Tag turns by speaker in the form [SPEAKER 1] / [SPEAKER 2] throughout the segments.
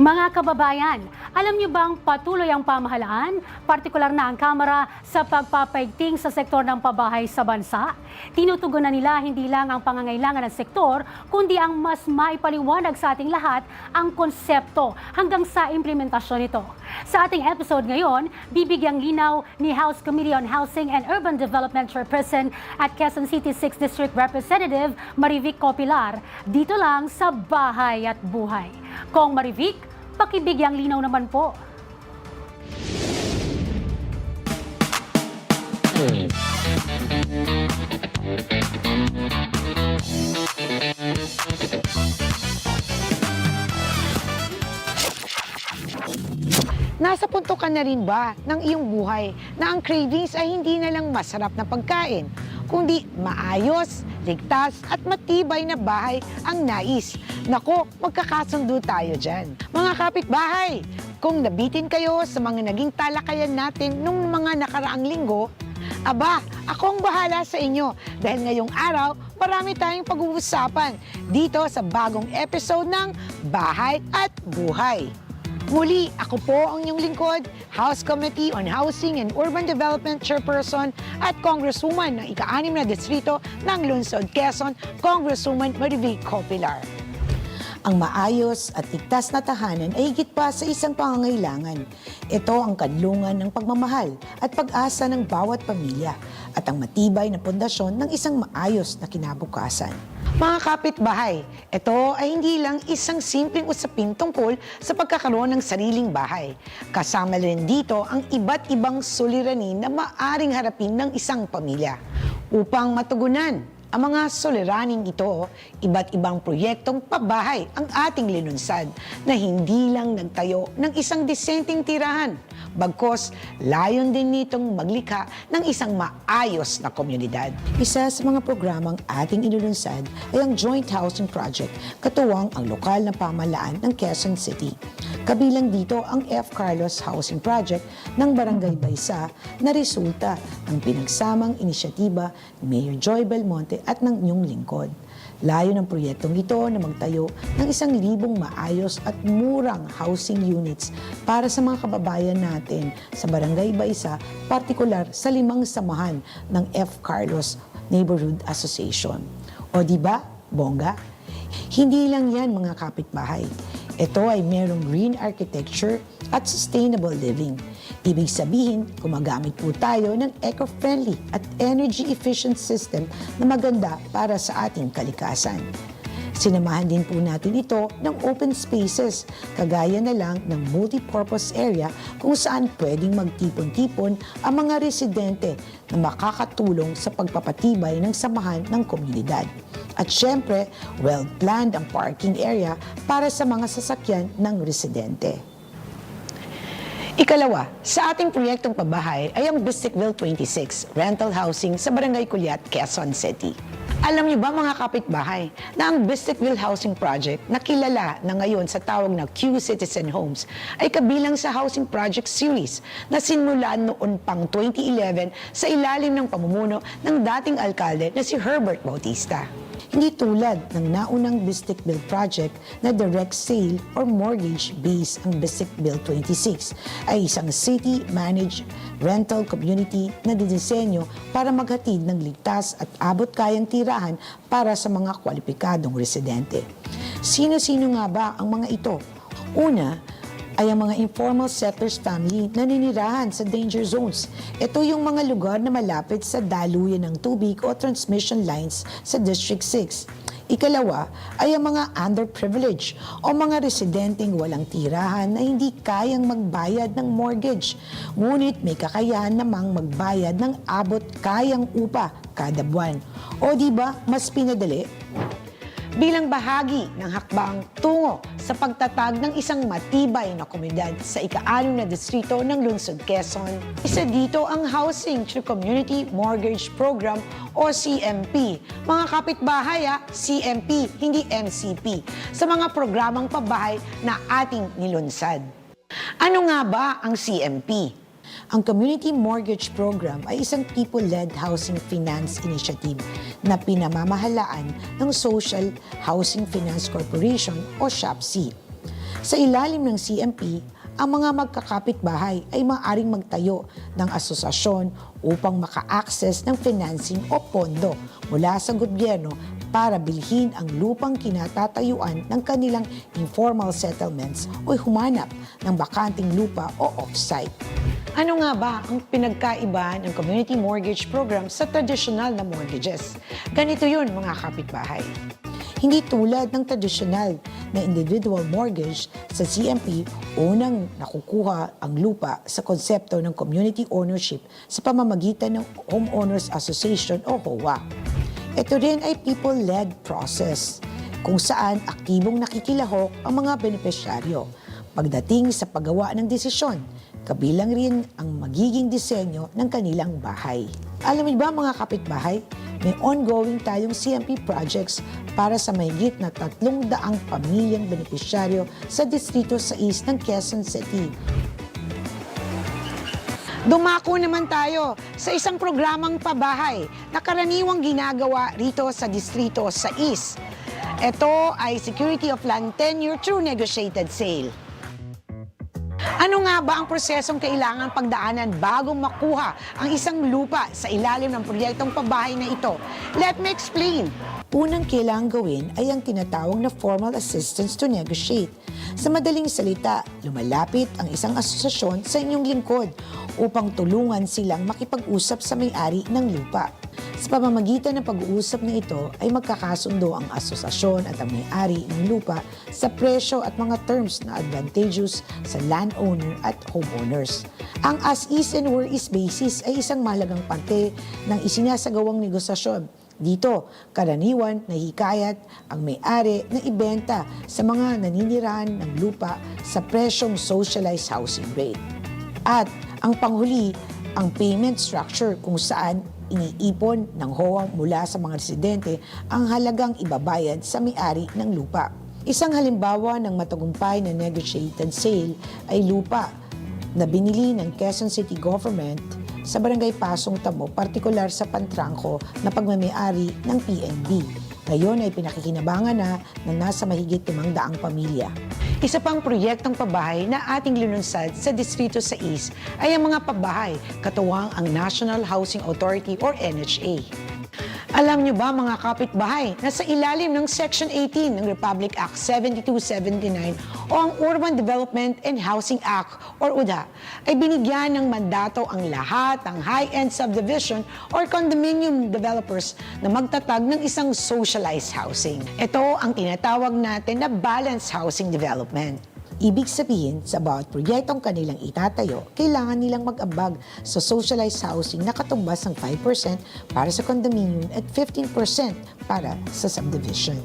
[SPEAKER 1] Mga kababayan, alam niyo bang patuloy ang pamahalaan, partikular na ang Kamara, sa pagpapaigting sa sektor ng pabahay sa bansa? Tinutugunan nila hindi lang ang pangangailangan ng sektor, kundi ang mas maipaliwanag sa ating lahat ang konsepto hanggang sa implementasyon nito. Sa ating episode ngayon, bibigyang linaw ni House Committee on Housing and Urban Development Chairperson at Quezon City 6th District Representative Marivic Copilar, dito lang sa Bahay at Buhay. Kong Marivic, pakibigyang linaw naman po.
[SPEAKER 2] Nasa punto ka na rin ba ng iyong buhay na ang cravings ay hindi na lang masarap na pagkain, kundi maayos, ligtas at matibay na bahay ang nais? Nako, magkakasundo tayo dyan. Mga kapitbahay, kung nabitin kayo sa mga naging talakayan natin nung mga nakaraang linggo, aba, ako ang bahala sa inyo dahil ngayong araw, marami tayong pag-uusapan dito sa bagong episode ng Bahay at Buhay. Muli, ako po ang inyong lingkod, House Committee on Housing and Urban Development Chairperson at Congresswoman ng ika-6 na distrito ng Lungsod, Quezon, Congresswoman Marivic Copilar. Ang maayos at ligtas na tahanan ay higit pa sa isang pangangailangan. Ito ang kadlungan ng pagmamahal at pag-asa ng bawat pamilya at ang matibay na pundasyon ng isang maayos na kinabukasan. Mga kapitbahay, ito ay hindi lang isang simpleng usapin tungkol sa pagkakaroon ng sariling bahay. Kasama rin dito ang iba't ibang suliranin na maaring harapin ng isang pamilya. Upang matugunan ang mga suliraning ito, iba't ibang proyektong pabahay ang ating linunsad na hindi lang nagtayo ng isang disenteng tirahan, bagkos layon din nitong maglikha ng isang maayos na komunidad. Isa sa mga programang ating inulunsad ay ang Joint Housing Project, katuwang ang lokal na pamahalaan ng Quezon City. Kabilang dito ang F. Carlos Housing Project ng Barangay Baysa na resulta ng pinagsamang inisyatiba ni Mayor Joy Belmonte at ng inyong lingkod. Layo ng proyektong ito na magtayo ng 1,000 maayos at murang housing units para sa mga kababayan natin sa Barangay Baysa, partikular sa 5 samahan ng F. Carlos Neighborhood Association. O diba, bongga? Hindi lang yan mga kapitbahay. Ito ay merong green architecture at sustainable living. Ibig sabihin, gumagamit po tayo ng eco-friendly at energy-efficient system na maganda para sa ating kalikasan. Sinamahan din po natin ito ng open spaces, kagaya na lang ng multi-purpose area kung saan pwedeng magtipon-tipon ang mga residente na makakatulong sa pagpapatibay ng samahan ng komunidad. At syempre, well-planned ang parking area para sa mga sasakyan ng residente. Ikalawa, sa ating proyektong pabahay ay ang Bisticville 26, rental housing sa Barangay Culiat, Quezon City. Alam niyo ba mga kapitbahay na ang Bisticville Housing Project na kilala na ngayon sa tawag na Q Citizen Homes ay kabilang sa Housing Project Series na simulan noon pang 2011 sa ilalim ng pamumuno ng dating alkalde na si Herbert Bautista. Hindi tulad ng naunang Bisticville Project na direct sale or mortgage-based ang Bisticville 26 ay isang city-managed rental community na didisenyo para maghatid ng ligtas at abot-kayang tirahan para sa mga kwalipikadong residente. Sino-sino nga ba ang mga ito? Una, ay ang mga informal settlers family na ninirahan sa danger zones. Ito yung mga lugar na malapit sa daluyan ng tubig o transmission lines sa District 6. Ikalawa ay ang mga underprivileged o mga residenteng walang tirahan na hindi kayang magbayad ng mortgage, ngunit may kakayahan namang magbayad ng abot kayang upa kada buwan. O di ba mas pinadali? Bilang bahagi ng hakbang tungo sa pagtatag ng isang matibay na komunidad sa ika-6 na distrito ng Lungsod, Quezon, isa dito ang Housing Through Community Mortgage Program o CMP. Mga kapitbahay, CMP, hindi MCP, sa mga programang pabahay na ating nilunsad. Ano nga ba ang CMP? Ang Community Mortgage Program ay isang people-led housing finance initiative na pinamamahalaan ng Social Housing Finance Corporation o SHOPC. Sa ilalim ng CMP, ang mga magkakapitbahay ay maaaring magtayo ng asosasyon upang maka-access ng financing o pondo mula sa gobyerno para bilhin ang lupang kinatatayuan ng kanilang informal settlements o humanap ng bakanting lupa o off-site. Ano nga ba ang pinagkaiba ng community mortgage program sa tradisyonal na mortgages? Ganito yun, mga kapitbahay. Hindi tulad ng tradisyonal na individual mortgage, sa CMP, unang nakukuha ang lupa sa konsepto ng community ownership sa pamamagitan ng Homeowners Association o HOA. Ito rin ay people-led process kung saan aktibong nakikilahok ang mga benepisyaryo pagdating sa paggawa ng desisyon, kabilang rin ang magiging disenyo ng kanilang bahay. Alam niyo ba, mga kapitbahay, may ongoing tayong CMP projects para sa mahigit na 300 pamilyang benepisyaryo sa Distrito 6 ng Quezon City. Dumako naman tayo sa isang programang pabahay na karaniwang ginagawa rito sa Distrito 6. Ito ay Security of Land Tenure through Negotiated Sale. Ano nga ba ang prosesong kailangan pagdaanan bago makuha ang isang lupa sa ilalim ng proyektong pabahay na ito? Let me explain. Unang kailangan gawin ay ang tinatawag na formal assistance to negotiate. Sa madaling salita, lumalapit ang isang asosasyon sa inyong lingkod upang tulungan silang makipag-usap sa may-ari ng lupa. Sa pamamagitan ng pag-uusap na ito ay magkakasundo ang asosasyon at ang may-ari ng lupa sa presyo at mga terms na advantageous sa landowner at homeowners. Ang as-is and where-is basis ay isang mahalagang parte ng isinasagawang negosasyon. Dito, karaniwan nahihikayat ang may-ari na ibenta sa mga naninirahan ng lupa sa presyong socialized housing rate. At ang panghuli, ang payment structure kung saan iniipon ng HOA mula sa mga residente ang halagang ibabayad sa may-ari ng lupa. Isang halimbawa ng matagumpay na negotiated sale ay lupa na binili ng Quezon City Government sa Barangay Pasong Tamo, partikular sa Pantrangco na pagmamayari ng PNB. Ngayon ay pinakikinabangan na nasa mahigit 500 pamilya. Isa pang proyektong pabahay na ating linunsad sa Distrito 6 ay ang mga pabahay katuwang ang National Housing Authority or NHA. Alam niyo ba, mga kapitbahay, na sa ilalim ng Section 18 ng Republic Act 7279 o ang Urban Development and Housing Act or UDHA ay binigyan ng mandato ang lahat ng high-end subdivision or condominium developers na magtatag ng isang socialized housing. Ito ang tinatawag natin na balanced housing development. Ibig sabihin, sa bawat proyektong kanilang itatayo, kailangan nilang mag-ambag sa socialized housing na katumbas ng 5% para sa condominium at 15% para sa subdivision.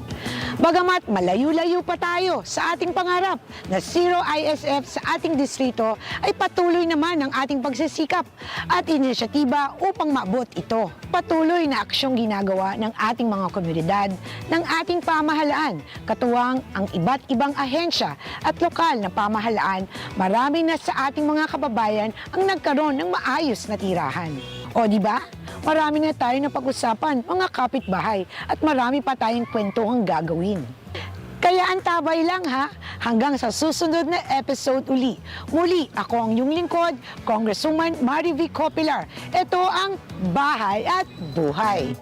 [SPEAKER 2] Bagamat malayo-layo pa tayo sa ating pangarap na zero ISF sa ating distrito, ay patuloy naman ang ating pagsisikap at inisyatiba upang maabot ito. Patuloy na aksyong ginagawa ng ating mga komunidad, ng ating pamahalaan, katuwang ang iba't ibang ahensya at lokal na pamahalaan, marami na sa ating mga kababayan ang nagkaroon ng maayos na tirahan. O di ba? Marami na tayo na pag-usapan, mga kapitbahay, at marami pa tayong kwentuhang gagawin. Kaya antabay lang ha, hanggang sa susunod na episode uli. Muli, ako ang iyong lingkod, Congresswoman Marivi Copilar. Ito ang Bahay at Buhay.